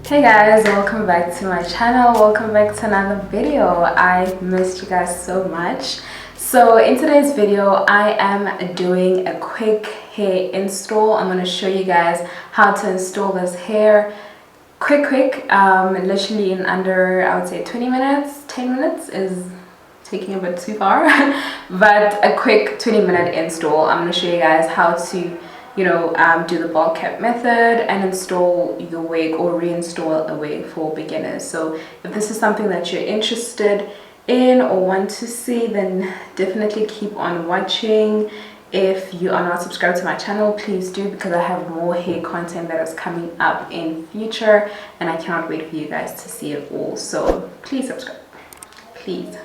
Hey guys, welcome back to my channel. Welcome back to another video. I missed you guys so much. So in today's video I am doing a quick hair install. I'm going to show you guys how to install this hair quick literally in under, I would say, 20 minutes. 10 minutes is taking a bit too far but a quick 20-minute install. I'm going to show you guys how to do the ball cap method and install your wig or reinstall a wig for beginners. So if this is something that you're interested in or want to see, then definitely keep on watching. If you are not subscribed to my channel, please do, because I have more hair content that is coming up in future and I cannot wait for you guys to see it all. So please subscribe.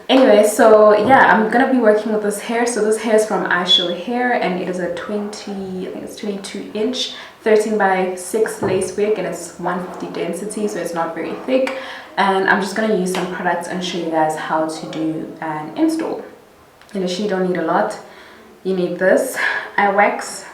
Anyway, so yeah, I'm gonna be working with this hair. So this hair is from Hair and it is a 22-inch 13 by 6 lace wig and it's 150 density, so it's not very thick. And I'm just gonna use some products and show you guys how to do an install. You literally don't need a lot. You need this wax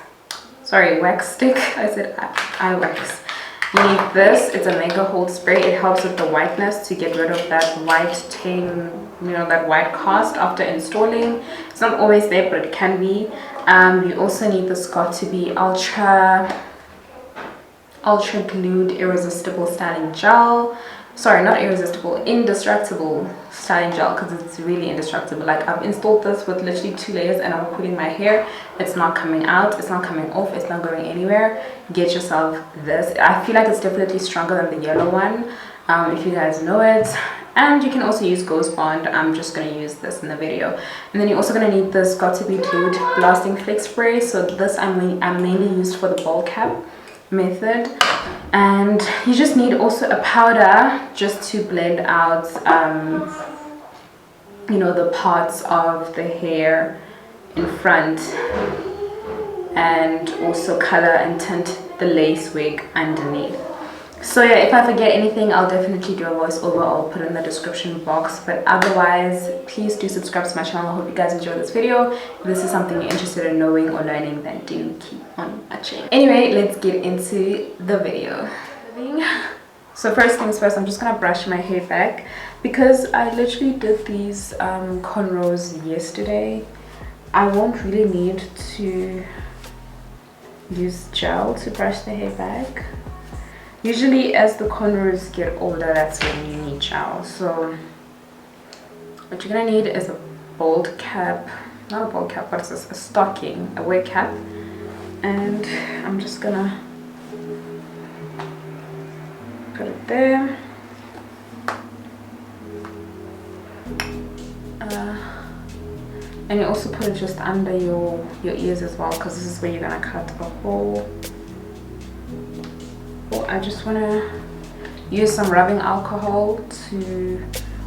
stick. I said eye wax. You need this. It's a mega hold spray. It helps with the whiteness, to get rid of that white stain, that white cast after installing. It's not always there, but it can be. You also need this got to be ultra glued irresistible styling gel. Sorry, not irresistible, indestructible styling gel, because it's really indestructible. Like, I've installed this with literally 2 layers and I'm putting my hair. It's not coming out, it's not coming off, it's not going anywhere. Get yourself this. I feel like it's definitely stronger than the yellow one, if you guys know it. And you can also use Ghost Bond. I'm just going to use this in the video. And then you're also going to need this got to be glued blasting flick spray. So this I'm mainly used for the ball cap method. And you just need also a powder just to blend out the parts of the hair in front, and also color and tint the lace wig underneath. So yeah, if I forget anything, I'll definitely do a voiceover. I'll put it in the description box. But otherwise, please do subscribe to my channel. I hope you guys enjoy this video. If this is something you're interested in knowing or learning, then do keep on watching. Anyway, let's get into the video. So first things first, I'm just gonna brush my hair back because I literally did these cornrows yesterday. I won't really need to use gel to brush the hair back. Usually as the cornrows get older, that's when you need gel. So what you're gonna need is a bald cap, not a bald cap, but it's a stocking, a wig cap. And I'm just gonna put it there. And you also put it just under your ears as well, because this is where you're gonna cut a hole. I just want to use some rubbing alcohol to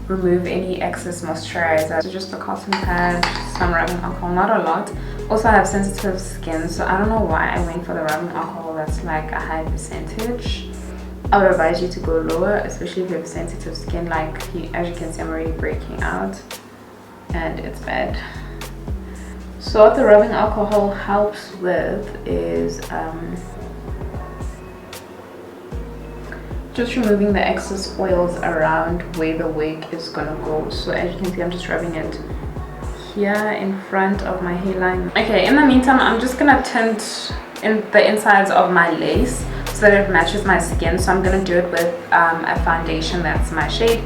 remove any excess moisturizer. So just a cotton pad, some rubbing alcohol, not a lot. Also, I have sensitive skin, so I don't know why I went for the rubbing alcohol that's like a high percentage. I would advise you to go lower, especially if you have sensitive skin. Like, as you can see, I'm already breaking out and it's bad. So what the rubbing alcohol helps with is just removing the excess oils around where the wig is gonna go. So as you can see, I'm just rubbing it here in front of my hairline. Okay, in the meantime, I'm just gonna tint in the insides of my lace so that it matches my skin. So I'm gonna do it with a foundation that's my shade.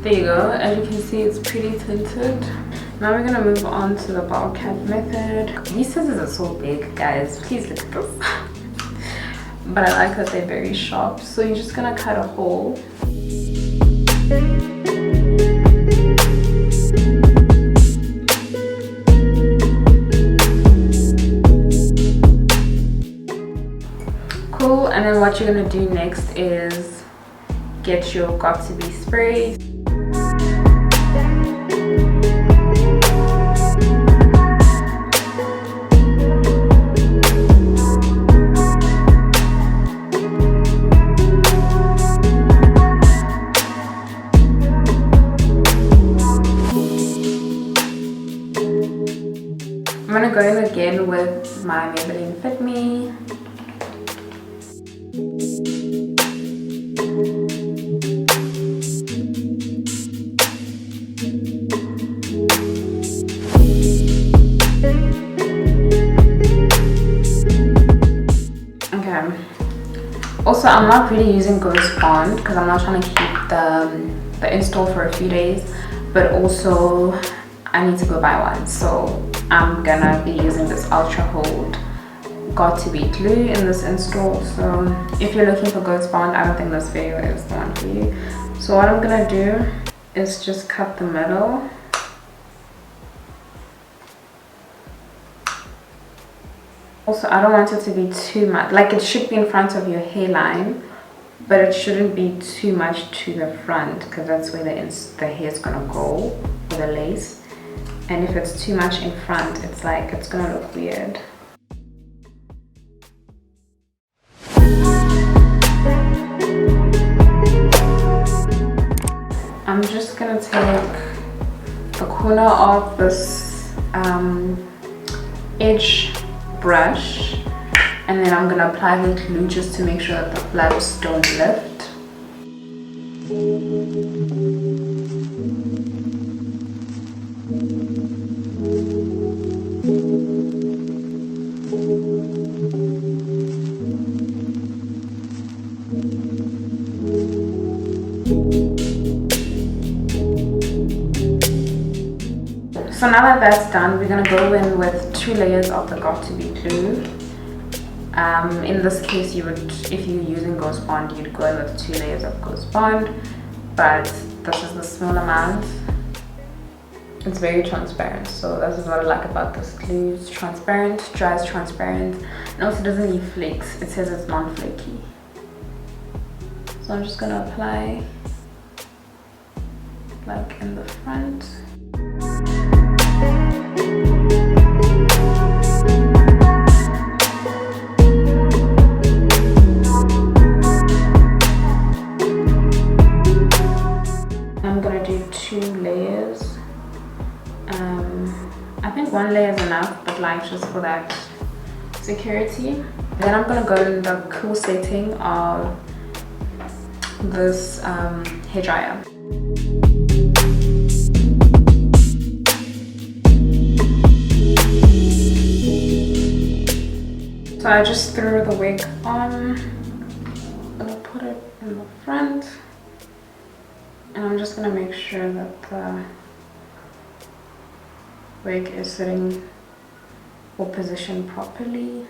There you go. As you can see, it's pretty tinted. Now we're gonna move on to the ball cap method. These scissors are so big, guys. Please look at this. But I like that they're very sharp. So you're just gonna cut a hole. Cool. And then what you're gonna do next is get your got to be spray. my Maybelline Fit Me. Also, I'm not really using Ghost Bond because I'm not trying to keep the install for a few days, but also I need to go buy one, so I'm gonna be using this Ultra Hold Got to Be glue in this install. So if you're looking for Ghost Bond, I don't think this video is the one for you. So what I'm gonna do is just cut the middle. Also, I don't want it to be too much, like it should be in front of your hairline, but it shouldn't be too much to the front because that's where the hair is gonna go, or the lace. And if it's too much in front, it's like it's gonna look weird. I'm just gonna take the corner of this edge brush, and then I'm gonna apply the glue just to make sure that the flaps don't lift. So now that that's done, we're gonna go in with 2 layers of the Got to Be glue. In this case, if you're using Ghost Bond, you'd go in with 2 layers of Ghost Bond, but this is the small amount. It's very transparent, so this is what I like about this glue. It's transparent, dries transparent, and also doesn't leave flakes. It says it's non-flaky. So I'm just gonna apply like in the front. I'm gonna do 2 layers. I think 1 layer is enough, but like just for that security. Then I'm gonna go in the cool setting of this hair dryer. So I just threw the wig on. I'm gonna put it in the front, and I'm just gonna make sure that the wig is sitting or positioned properly.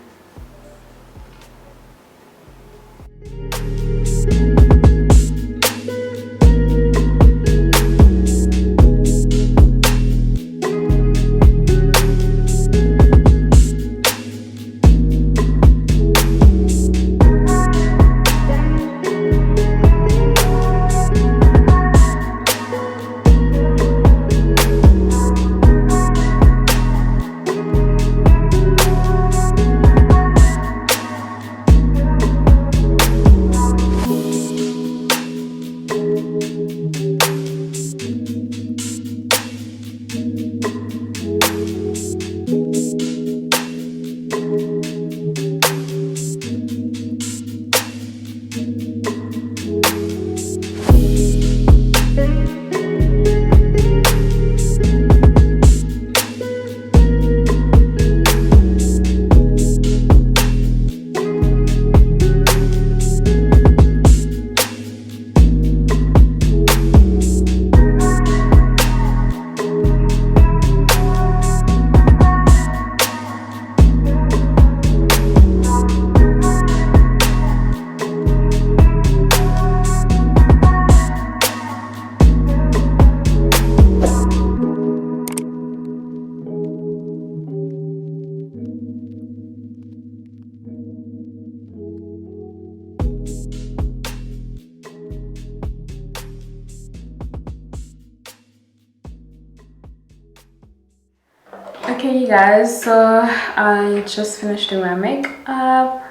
Okay you guys, so I just finished doing my makeup.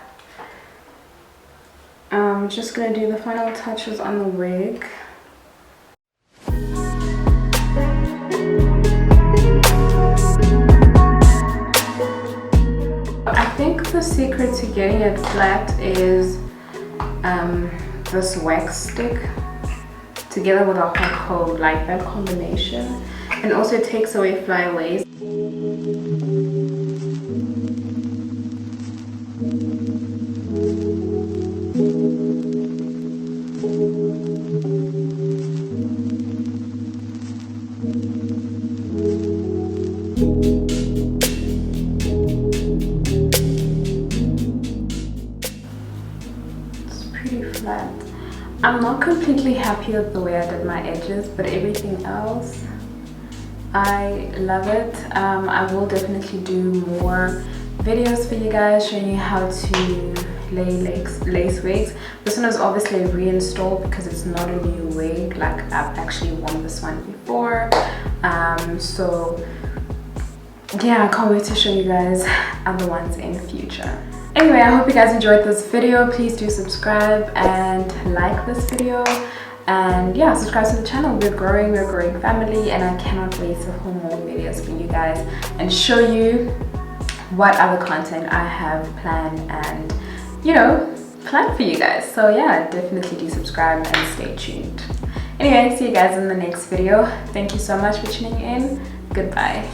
I'm just gonna do the final touches on the wig. I the secret to getting it flat is this wax stick together with a hot comb, like that combination, and also it takes away flyaways. It's pretty flat. I'm not completely happy with the way I did my edges, but everything else, I love it. I will definitely do more videos for you guys showing you how to lay lace wigs. This one is obviously a reinstall because it's not a new wig, like I've actually worn this one before. So yeah, I can't wait to show you guys other ones in the future. Anyway, I hope you guys enjoyed this video. Please do subscribe and like this video, and yeah, subscribe to the channel. We're growing family, and I cannot wait to film more videos for you guys and show you what other content I have planned and, you know, planned for you guys. So yeah, definitely do subscribe and stay tuned. Anyway, see you guys in the next video. Thank you so much for tuning in. Goodbye.